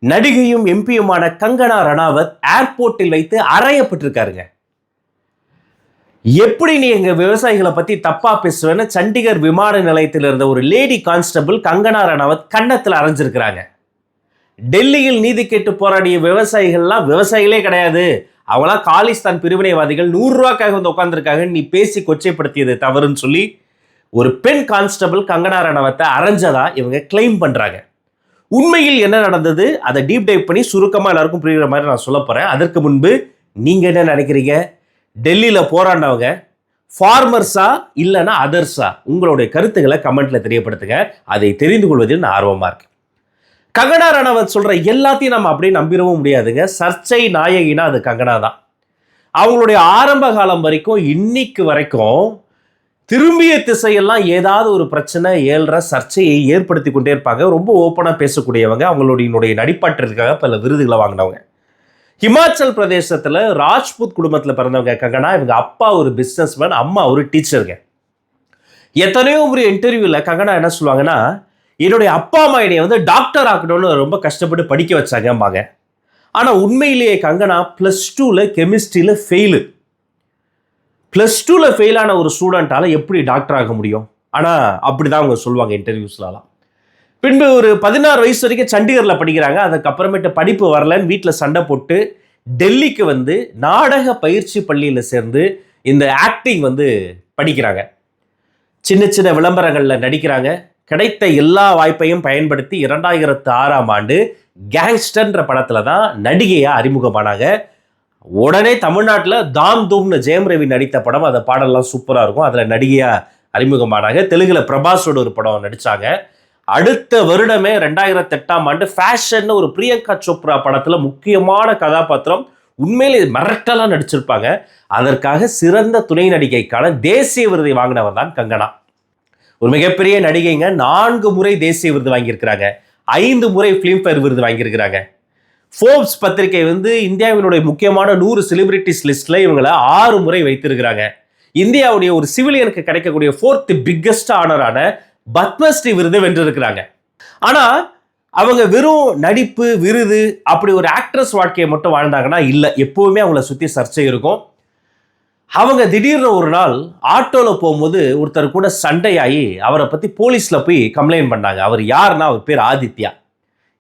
நடிகையும் எம்பியுமான கங்கனா ரணாவத் ஏர்போர்ட்டில் வைத்து அறையப்பட்டிருக்காருங்க. எப்படி நீ எங்க விவசாயிகளை பத்தி தப்பா பேசுவேன்னு சண்டிகர் விமான நிலையத்தில் இருந்த ஒரு லேடி கான்ஸ்டபிள் கங்கனா ரணாவத் கன்னத்தில் அரைஞ்சிருக்கிறாங்க. டெல்லியில் நீதி கேட்டு போராடிய விவசாயிகள்லாம் விவசாயிகளே கிடையாது, அவங்களாம் காலிஸ்தான் பிரிவினைவாதிகள், 100 ரூபாய்க்காக வந்து உட்காந்துருக்காங்க, நீ பேசி கொச்சைப்படுத்தியது தவறுன்னு சொல்லி ஒரு பெண் கான்ஸ்டபிள் கங்கனா ரணாவத்தை அரைஞ்சதா இவங்க கிளைம் பண்றாங்க. உண்மையில் என்ன நடந்தது அதை டீப் டைவ் பண்ணி சுருக்கமாக எல்லாருக்கும் புரியுற மாதிரி நான் சொல்ல போகிறேன். அதற்கு முன்பு நீங்கள் என்ன நினைக்கிறீங்க? டெல்லியில் போராடினவங்க ஃபார்மர்ஸா இல்லைன்னா அதர்ஸா? உங்களுடைய கருத்துக்களை கமெண்ட்ல தெரியப்படுத்துங்க. அதை தெரிந்து கொள்வதில் நான் ஆர்வமாக இருக்கேன். கங்கனா ரணாவத் சொல்கிற எல்லாத்தையும் நம்ம அப்படியே நம்பிடவும் முடியாதுங்க. சர்ச்சை நாயகினா அது கங்கனா தான். அவங்களுடைய ஆரம்ப காலம் வரைக்கும் இன்னைக்கு வரைக்கும் திரும்பிய திசையெல்லாம் ஏதாவது ஒரு பிரச்சனை ஏழ்ற சர்ச்சையை ஏற்படுத்தி கொண்டே இருப்பாங்க. ரொம்ப ஓப்பனாக பேசக்கூடியவங்க. அவங்களுடைய நடிப்பாற்றலுக்காக பல விருதுகளை வாங்கினவங்க. ஹிமாச்சல் பிரதேசத்தில் ராஜ்புத் குடும்பத்தில் பிறந்தவங்க கங்கனா. இவங்க அப்பா ஒரு பிஸ்னஸ்மேன், அம்மா ஒரு டீச்சருங்க. எத்தனையோ ஒரு இன்டர்வியூவில் கங்கனா என்ன சொல்லுவாங்கன்னா, என்னுடைய அப்பா அம்மா என்னை வந்து டாக்டர் ஆக்கணும்னு ரொம்ப கஷ்டப்பட்டு படிக்க வச்சாங்கம்பாங்க. ஆனால் உண்மையிலேயே கங்கனா +2 கெமிஸ்ட்ரியில் ஃபெயிலு. +2 ஃபெயிலான ஒரு ஸ்டூடெண்ட்டால் எப்படி டாக்டர் ஆக முடியும்? ஆனால் அப்படி தான் அவங்க சொல்லுவாங்க இன்டர்வியூஸ்லாம். பின்பு ஒரு 16 வயசு வரைக்கும் சண்டிகரில் படிக்கிறாங்க. அதுக்கப்புறமேட்டு படிப்பு வரலன்னு வீட்டில் சண்டை போட்டு டெல்லிக்கு வந்து நாடக பயிற்சி பள்ளியில் சேர்ந்து இந்த ஆக்டிங் வந்து படிக்கிறாங்க. சின்ன சின்ன விளம்பரங்களில் நடிக்கிறாங்க. கிடைத்த எல்லா வாய்ப்பையும் பயன்படுத்தி 2006ஆம் ஆண்டு கேங்ஸ்டர்ன்ற படத்தில் தான் நடிகையாக அறிமுகமானாங்க. உடனே தமிழ்நாட்டில் தாம் தூம்னு ஜெயம் ரவி நடித்த படம், அந்த பாடல்லாம் சூப்பராக இருக்கும், அதில் நடிகையாக அறிமுகமானாங்க. தெலுங்கில் பிரபாஸோட ஒரு படம் நடித்தாங்க. அடுத்த வருடமே 2008ஆம் ஆண்டு ஃபேஷன் ஒரு பிரியங்கா சோப்ரா படத்தில் முக்கியமான கதாபாத்திரம், உண்மையிலே மிரட்டலாக நடிச்சிருப்பாங்க. அதற்காக சிறந்த துணை நடிகைக்கான தேசிய விருதை வாங்கினவர் தான் கங்கனா. ஒரு மிகப்பெரிய நடிகைங்க. 4 முறை தேசிய விருது வாங்கியிருக்கிறாங்க, 5 முறை ஃபிலிம்ஃபேர் விருது வாங்கியிருக்கிறாங்க. ஃபோர்ப்ஸ் பத்திரிகை வந்து இந்தியாவினுடைய முக்கியமான 100 செலிபிரிட்டிஸ் லிஸ்ட்ல இவங்களை 6 முறை வைத்திருக்கிறாங்க. இந்தியாவுடைய ஒரு சிவிலியனுக்கு கிடைக்கக்கூடிய 4th பிக்கஸ்ட் ஆனரான பத்மஸ்ரீ விருது வென்றிருக்கிறாங்க. ஆனா அவங்க வெறும் நடிப்பு விருது அப்படி ஒரு ஆக்ட்ரஸ் வாழ்க்கையை மட்டும் வாழ்ந்தாங்கன்னா இல்லை, எப்பவுமே அவங்கள சுற்றி சர்ச்சை இருக்கும். அவங்க திடீர்னு ஒரு நாள் ஆட்டோவில் போகும்போது ஒருத்தர் கூட சண்டையாகி அவரை பற்றி போலீஸில் போய் கம்ப்ளைண்ட் பண்ணாங்க. அவர் யாருன்னா, அவர் பேர் ஆதித்யா.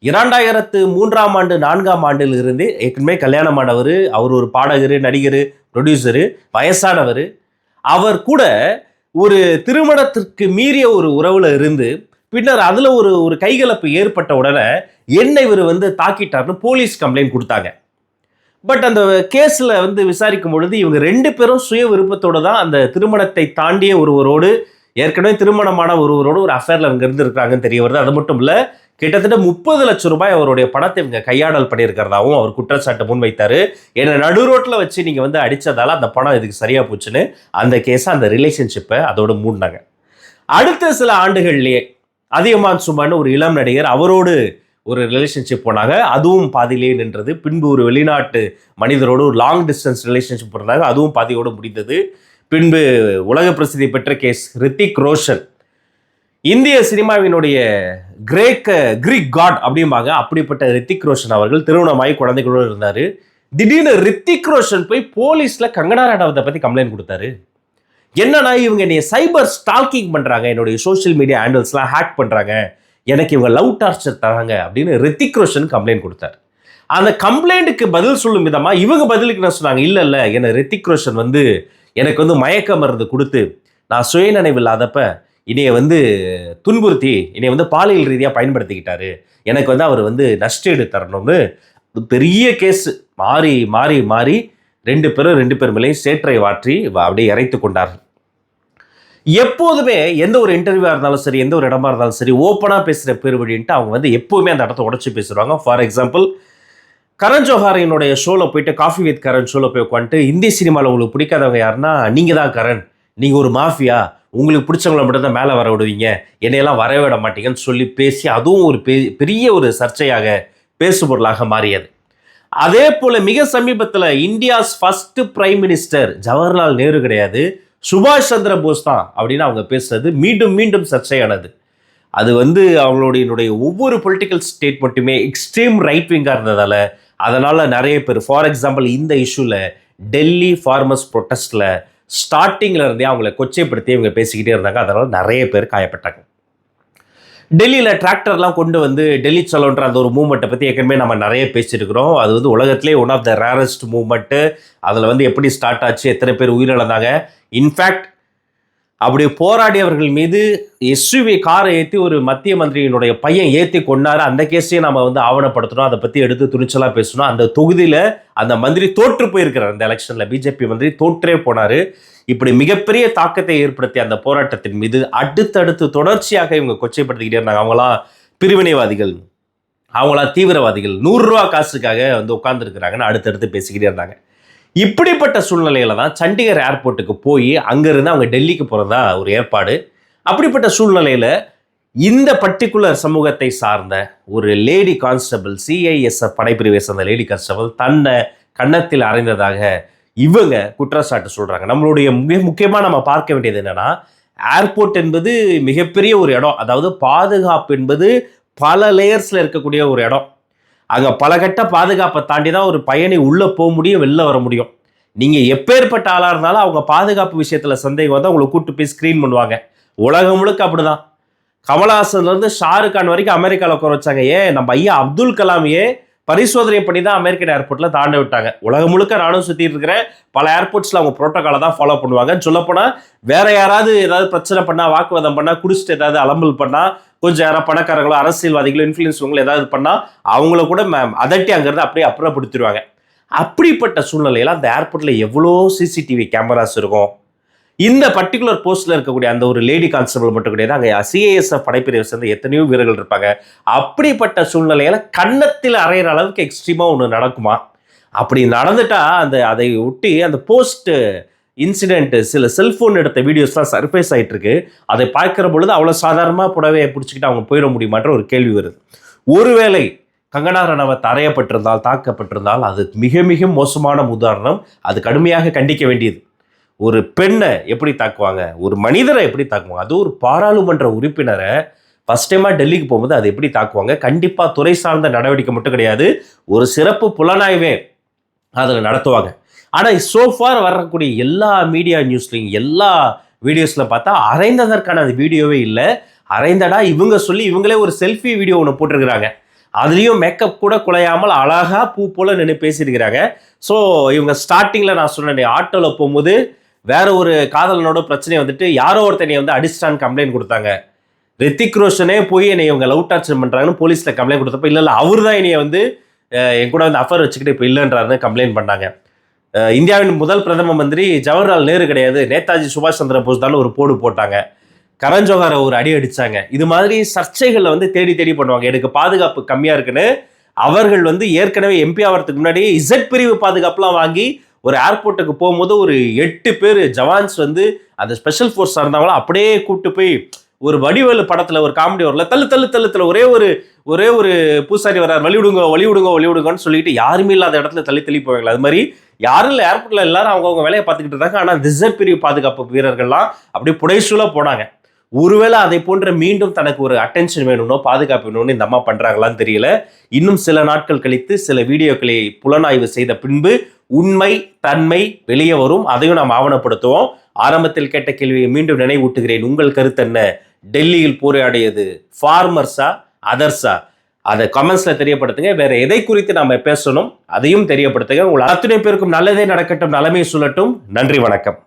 2003ஆம் ஆண்டு 4ஆம் ஆண்டில் இருந்து ஏற்கனவே கல்யாணமானவர். அவர் ஒரு பாடகர், நடிகர், ப்ரொடியூசரு, வயசானவர். அவர் கூட ஒரு திருமணத்திற்கு மீறிய ஒரு உறவுல இருந்து பின்னர் அதில் ஒரு கைகலப்பு ஏற்பட்ட உடனே என்னை இவர் வந்து தாக்கிட்டார்னு போலீஸ் கம்ப்ளைண்ட் கொடுத்தாங்க. பட் அந்த கேஸில் வந்து விசாரிக்கும் பொழுது இவங்க 2 பேரும் சுய விருப்பத்தோடு தான் அந்த திருமணத்தை தாண்டிய ஒருவரோடு, ஏற்கனவே திருமணமான ஒருவரோடு ஒரு அஃபேரில் அவங்க இருந்திருக்கிறாங்கன்னு தெரிய வருது. அது மட்டும் இல்லை, கிட்டத்தட்ட 30 லட்சம் ரூபாய் அவருடைய பணத்தை இவங்க கையாடல் பண்ணியிருக்கிறதாவும் அவர் குற்றச்சாட்டு முன்வைத்தார். என்னை நடு ரோட்டில் வச்சு நீங்கள் வந்து அடித்ததால் அந்த பணம் இதுக்கு சரியாக போச்சுன்னு அந்த கேஸை, அந்த ரிலேஷன்ஷிப்பை அதோடு மூடினாங்க. அடுத்த சில ஆண்டுகள்லேயே அதியமான் சுமன் ஒரு இளம் நடிகர், அவரோடு ஒரு ரிலேஷன்ஷிப் போனாங்க. அதுவும் பாதியிலே நின்றது. பின்பு ஒரு வெளிநாட்டு மனிதரோடு ஒரு லாங் டிஸ்டன்ஸ் ரிலேஷன்ஷிப் போனாங்க. அதுவும் பாதியோடு முடிந்தது. பின்பு உலக பிரசித்தி பெற்ற கேஸ் ரித்திக் ரோஷன், இந்திய சினிமாவினுடைய கிரீக் காட் அப்படிம்பாங்க, அப்படிப்பட்ட ரித்திக் ரோஷன் அவர்கள் திருமணமாகி குழந்தைகளோடு இருந்தார். திடீர்னு ரித்திக் ரோஷன் போய் போலீஸில் கங்கனா ரணாவத்தை பற்றி கம்ப்ளைண்ட் கொடுத்தாரு. என்னன்னா, இவங்க என்னை சைபர் ஸ்டால்கிங் பண்ணுறாங்க, என்னுடைய சோஷியல் மீடியா ஹேண்டில்ஸ்லாம் ஹேக் பண்ணுறாங்க, எனக்கு இவங்க லவ் டார்ச்சர் தராங்க அப்படின்னு ரித்திக் ரோஷன் கம்ப்ளைண்ட் கொடுத்தார். அந்த கம்ப்ளைண்ட்டுக்கு பதில் சொல்லும் விதமாக இவங்க பதிலுக்கு என்ன சொன்னாங்க, இல்லை என்னை ரித்திக் ரோஷன் வந்து எனக்கு வந்து மயக்க மருந்து கொடுத்து நான் சுயநினைவு இல்லாதப்ப என்னைய வந்து துன்புறுத்தி என்னை வந்து பாலியல் ரீதியாக பயன்படுத்திக்கிட்டாரு, எனக்கு வந்து அவர் வந்து நஷ்டஈடு தரணும்னு பெரிய கேஸ் மாறி மாறி மாறி 2 பேர் மேலேயும் சேற்றை வாற்றி அப்படியே இறைத்து கொண்டார்கள். எப்போதுமே எந்த ஒரு இன்டர்வியூவாக இருந்தாலும் சரி, எந்த ஒரு இடமா இருந்தாலும் சரி, ஓப்பனாக பேசுகிற பேர் வழின்ட்டு அவங்க வந்து எப்போவுமே அந்த இடத்த உடச்சி பேசுவாங்க. ஃபார் எக்ஸாம்பிள், கரண் ஜோஹாரினுடைய ஷோவில் போயிட்டு காஃபி வித் கரண் ஷோவில் போய் உட்காந்துட்டு, இந்திய சினிமாவில் உங்களுக்கு பிடிக்காதவங்க யாருன்னா நீங்கள் தான் கரண், நீங்கள் ஒரு மாஃபியா, உங்களுக்கு பிடிச்சவங்கள மட்டும் தான் மேலே வர விடுவீங்க, என்னையெல்லாம் வரவே விட மாட்டீங்கன்னு சொல்லி பேசி அதுவும் ஒரு பெரிய ஒரு சர்ச்சையாக பேசுபொருளாக மாறியது. அதே போல் மிக சமீபத்தில் India's first prime minister Jawaharlal Nehru கிடையாது, சுபாஷ் சந்திர போஸ் தான் அப்படின்னு அவங்க பேசுறது மீண்டும் மீண்டும் சர்ச்சையானது. அது அவங்களுடைய ஒவ்வொரு பொலிட்டிக்கல் ஸ்டேட்மெண்ட்டுமே எக்ஸ்ட்ரீம் ரைட் விங்காக இருந்ததால் அதனால் நிறைய பேர், ஃபார் எக்ஸாம்பிள் இந்த இஷ்யூவில் டெல்லி ஃபார்மர்ஸ் ப்ரொட்டஸ்ட்டில் ஸ்டார்டிங்கில் இருந்தே அவங்கள கொச்சைப்படுத்தி இவங்க பேசிக்கிட்டே இருந்தாங்க. அதனால் நிறைய பேர் காயப்பட்டாங்க. டெல்லியில் டிராக்டர்லாம் கொண்டு டெல்லி சலோன்ற அந்த ஒரு மூவ்மெண்ட்டை பற்றி ஏற்கனவே நம்ம நிறைய பேசியிருக்கிறோம். அது உலகத்திலே one of the rarest movement. அதில் எப்படி ஸ்டார்ட் ஆச்சு, எத்தனை பேர் உயிரிழந்தாங்க. இன்ஃபேக்ட் அப்படி போராடியவர்கள் மீது எஸ்யூவி காரை ஏற்றி ஒரு மத்திய மந்திரியினுடைய பையன் ஏற்றி கொண்டாரு. அந்த கேஸையும் நம்ம ஆவணப்படுத்தணும், அதை பற்றி எடுத்து துணிச்சலாக பேசணும். அந்த தொகுதியில் அந்த மந்திரி தோற்று போயிருக்கிறார். அந்த எலெக்ஷனில் பிஜேபி மந்திரி தோற்றே போனார். இப்படி மிகப்பெரிய தாக்கத்தை ஏற்படுத்திய அந்த போராட்டத்தின் மீது அடுத்தடுத்து தொடர்ச்சியாக இவங்க கொச்சைப்படுத்திக்கிட்டே இருந்தாங்க. அவங்களாம் பிரிவினைவாதிகள், அவங்களாம் தீவிரவாதிகள், 100 ரூபா காசுக்காக உட்கார்ந்துருக்கிறாங்கன்னு அடுத்தடுத்து பேசிக்கிட்டே இருந்தாங்க. இப்படிப்பட்ட சூழ்நிலையில தான் சண்டிகர் ஏர்போர்ட்டுக்கு போய் அங்கிருந்து அவங்க டெல்லிக்கு போகிறதா ஒரு ஏற்பாடு. அப்படிப்பட்ட சூழ்நிலையில் இந்த பர்டிகுலர் சமூகத்தை சார்ந்த ஒரு லேடி கான்ஸ்டபிள், சிஐஎஸ்எஃப் படைப்பிரிவை சார்ந்த லேடி கான்ஸ்டபிள் தன்னை கன்னத்தில் அறைந்ததாக இவங்க குற்றச்சாட்டு சொல்கிறாங்க. நம்மளுடைய முக்கியமாக நம்ம பார்க்க வேண்டியது என்னென்னா, ஏர்போர்ட் என்பது மிகப்பெரிய ஒரு இடம். அதாவது பாதுகாப்பு என்பது பல லேயர்ஸில் இருக்கக்கூடிய ஒரு இடம். அங்கே பல கட்ட பாதுகாப்பை தாண்டி தான் ஒரு பயணி உள்ளே போக முடியும், வெளில வர முடியும். நீங்கள் எப்பேற்பட்ட ஆளாக இருந்தாலும் அவங்க பாதுகாப்பு விஷயத்தில் சந்தேகம் வந்து அவங்களை கூப்பிட்டு போய் ஸ்க்ரீன் பண்ணுவாங்க. உலகம் முழுக்க அப்படி தான். கமல்ஹாசன்லேருந்து ஷாருக் கான் வரைக்கும் அமெரிக்காவில் உட்கார வச்சாங்க. ஏன் நம்ம ஐயா அப்துல் கலாமையே பரிசோதனை பண்ணி தான் அமெரிக்கன் ஏர்போர்ட்டில் தாண்ட விட்டாங்க. உலகம் முழுக்க நானும் சுற்றிட்டு இருக்கிறேன். பல ஏர்போர்ட்ஸில் அவங்க ப்ரோட்டோக்காலை தான் ஃபாலோ பண்ணுவாங்க. சொல்லப்போனால் வேற யாராவது ஏதாவது பிரச்சனை பண்ணால், வாக்குவாதம் பண்ணால், குடிச்சிட்டு ஏதாவது அலம்பல் பண்ணால், கொஞ்சம் யாராவது பணக்காரங்களோ அரசியல்வாதிகளோ இன்ஃப்ளூயன்ஸ்வங்களோ ஏதாவது பண்ணால் அவங்கள கூட அதட்டி அங்கேருந்து அப்படியே அப்புறப்படுத்திடுவாங்க. அப்படிப்பட்ட சூழ்நிலையில் அந்த ஏர்போர்ட்டில் எவ்வளோ சிசிடிவி கேமராஸ் இருக்கும். இந்த பர்டிகுலர் போஸ்ட்டில் இருக்கக்கூடிய அந்த ஒரு லேடி கான்ஸ்டபிள் மட்டும் கிடையாது, அங்கே சிஐஎஸ்எஃப் படைப்பிரிவை சேர்ந்த எத்தனையோ வீரர்கள் இருப்பாங்க. அப்படிப்பட்ட சூழ்நிலையில் கன்னத்தில் அறையிற அளவுக்கு எக்ஸ்ட்ரீமாக ஒன்று நடக்குமா? அப்படி நடந்துட்டா அதை ஒட்டி அந்த போஸ்ட் இன்சிடென்ட் சில செல்ஃபோன் எடுத்த வீடியோஸ்லாம் சர்ஃபேஸ் ஆகிட்டு இருக்கு. அதை பார்க்குற பொழுது அவ்வளோ சாதாரணமாக புடவையை பிடிச்சிக்கிட்டு அவங்க போயிட முடியுமான்ற ஒரு கேள்வி வருது. ஒருவேளை கங்கனா ரனாவத் அறையப்பட்டிருந்தால், தாக்கப்பட்டிருந்தால் அது மிக மிக மோசமான உதாரணம். அது கடுமையாக கண்டிக்க வேண்டியது. ஒரு பெண்ணை எப்படி தாக்குவாங்க, ஒரு மனிதரை எப்படி தாக்குவாங்க, அது ஒரு பாராளுமன்ற உறுப்பினரை ஃபர்ஸ்ட் டைமாக டெல்லிக்கு போகும்போது அது எப்படி தாக்குவாங்க? கண்டிப்பாக துறை சார்ந்த நடவடிக்கை மட்டும் கிடையாது, ஒரு சிறப்பு புலனாய்வே அதில் நடத்துவாங்க. ஆனால் சோஃபார் வரக்கூடிய எல்லா மீடியா நியூஸ்லையும் எல்லா வீடியோஸில் பார்த்தா அரைந்ததற்கான அந்த வீடியோவே இல்லை. அரைந்தடா இவங்க சொல்லி இவங்களே ஒரு செல்ஃபி வீடியோ ஒன்று போட்டிருக்கிறாங்க. அதுலேயும் மேக்கப் கூட குலையாமல் அழகாக பூ போல் நின்று பேசியிருக்கிறாங்க. ஸோ இவங்க ஸ்டார்டிங்கில் நான் சொன்னேன், ஆட்டோவில் போகும்போது வேற ஒரு காதலனோட பிரச்சனை யாரோ ஒருத்தனை அடிஸ்டான் கம்ப்ளைண்ட் கொடுத்தாங்க. ரித்திக் ரோஷனே போய் என்னை இவங்க லவ் டார்ச்சர் பண்ணுறாங்கன்னு போலீஸில் கம்ப்ளைண்ட் கொடுத்தப்போ இல்லை அவர் தான் என்னைய என் கூட அஃபர் வச்சுக்கிட்டு இப்போ இல்லைன்றாருன்னு கம்ப்ளைண்ட் பண்ணாங்க. இந்தியாவின் முதல் பிரதம மந்திரி ஜவஹர்லால் நேரு கிடையாது, நேதாஜி சுபாஷ் சந்திர போஸ் தான் ஒரு போடு போட்டாங்க. கரண் ஜோஹரை ஒரு அடி அடித்தாங்க. இது மாதிரி சர்ச்சைகளை தேடி தேடி பண்ணுவாங்க. எனக்கு பாதுகாப்பு கம்மியாக இருக்குன்னு அவர்கள் ஏற்கனவே எம்பி ஆகிறதுக்கு முன்னாடி இசட் பிரிவு பாதுகாப்புலாம் வாங்கி ஒரு ஏர்போர்ட்டுக்கு போகும்போது ஒரு 8 பேர் ஜவான்ஸ் அந்த ஸ்பெஷல் ஃபோர்ஸ் இருந்தாங்களோ அப்படியே கூப்பிட்டு போய் ஒரு வடிவேலு படத்தில் ஒரு காமெடி வரல, தள்ளு தள்ளு தள்ளு தள்ளு ஒரே ஒரு பூசாரி வர்றார், வழி விடுங்கன்னு சொல்லிட்டு யாருமே இல்லாத இடத்துல தள்ளி போவாங்களா. அது மாதிரி யாரும் இல்லை, ஏர்போர்ட்டில் எல்லாரும் அவங்கவுங்க வேலையை பார்த்துக்கிட்டு இருந்தாங்க. ஆனால் இசட் பிரிவு பாதுகாப்பு வீரர்கள்லாம் அப்படியே புடைசூலாக போனாங்க. ஒருவேளை அதை போன்ற மீண்டும் தனக்கு ஒரு அட்டென்ஷன் வேணும்னோ பாதுகாப்பு வேணும்னு இந்த அம்மா பண்ணுறாங்களான்னு தெரியல. இன்னும் சில நாட்கள் கழித்து சில வீடியோக்களை புலனாய்வு செய்த பின்பு உண்மை தன்மை வெளியே வரும். அதையும் நாம் ஆவணப்படுத்துவோம். ஆரம்பத்தில் கேட்ட கேள்வியை மீண்டும் நினைவூட்டுகிறேன். உங்கள் கருத்து என்ன? டெல்லியில் போராடியது ஃபார்மர்ஸா அதர்ஸா? அதை கமெண்ட்ஸில் தெரியப்படுத்துங்க. வேற எதை குறித்து நாம பேசணும் அதையும் தெரியப்படுத்துங்க. உங்கள் அத்தனை பேருக்கும் நல்லதே நடக்கட்டும், நலமே சொல்லட்டும். நன்றி, வணக்கம்.